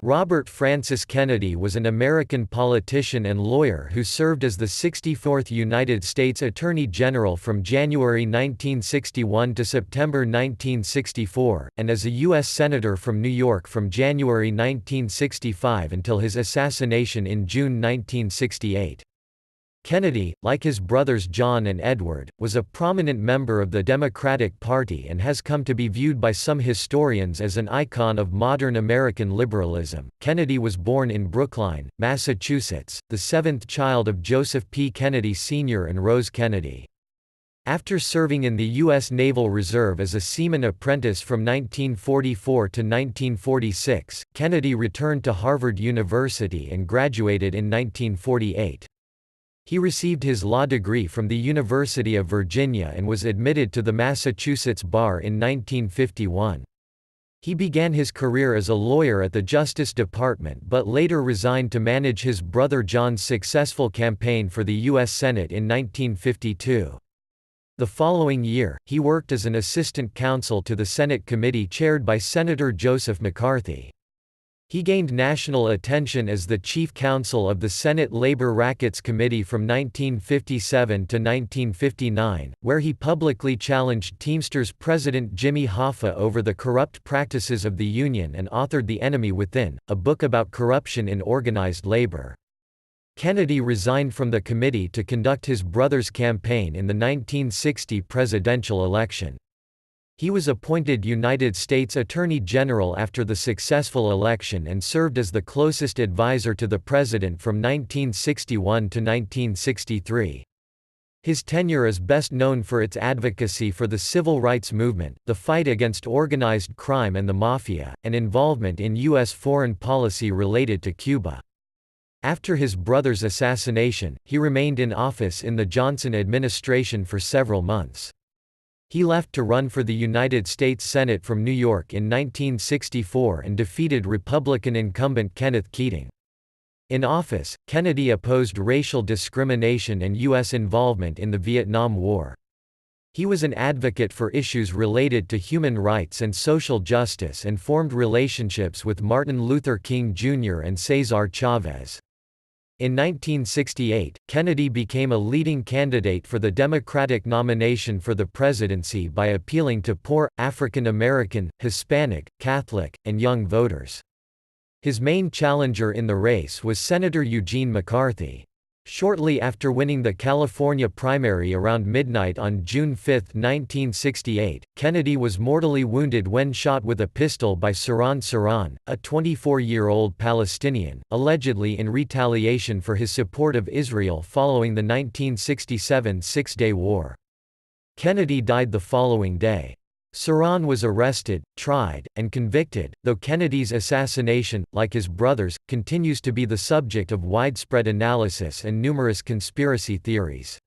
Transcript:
Robert Francis Kennedy was an American politician and lawyer who served as the 64th United States Attorney General from January 1961 to September 1964, and as a U.S. Senator from New York from January 1965 until his assassination in June 1968. Kennedy, like his brothers John and Edward, was a prominent member of the Democratic Party and has come to be viewed by some historians as an icon of modern American liberalism. Kennedy was born in Brookline, Massachusetts, the seventh child of Joseph P. Kennedy Sr. and Rose Kennedy. After serving in the U.S. Naval Reserve as a seaman apprentice from 1944 to 1946, Kennedy returned to Harvard University and graduated in 1948. He received his law degree from the University of Virginia and was admitted to the Massachusetts bar in 1951. He began his career as a lawyer at the Justice Department but later resigned to manage his brother John's successful campaign for the U.S. Senate in 1952. The following year, he worked as an assistant counsel to the Senate committee chaired by Senator Joseph McCarthy. He gained national attention as the chief counsel of the Senate Labor Rackets Committee from 1957 to 1959, where he publicly challenged Teamsters President Jimmy Hoffa over the corrupt practices of the union and authored The Enemy Within, a book about corruption in organized labor. Kennedy resigned from the committee to conduct his brother's campaign in the 1960 presidential election. He was appointed United States Attorney General after the successful election and served as the closest advisor to the president from 1961 to 1963. His tenure is best known for its advocacy for the civil rights movement, the fight against organized crime and the Mafia, and involvement in U.S. foreign policy related to Cuba. After his brother's assassination, he remained in office in the Johnson administration for several months. He left to run for the United States Senate from New York in 1964 and defeated Republican incumbent Kenneth Keating. In office, Kennedy opposed racial discrimination and U.S. involvement in the Vietnam War. He was an advocate for issues related to human rights and social justice and formed relationships with Martin Luther King Jr. and Cesar Chavez. In 1968, Kennedy became a leading candidate for the Democratic nomination for the presidency by appealing to poor, African American, Hispanic, Catholic, and young voters. His main challenger in the race was Senator Eugene McCarthy. Shortly after winning the California primary around midnight on June 5, 1968, Kennedy was mortally wounded when shot with a pistol by Sirhan Sirhan, a 24-year-old Palestinian, allegedly in retaliation for his support of Israel following the 1967 Six-Day War. Kennedy died the following day. Sirhan was arrested, tried, and convicted, though Kennedy's assassination, like his brother's, continues to be the subject of widespread analysis and numerous conspiracy theories.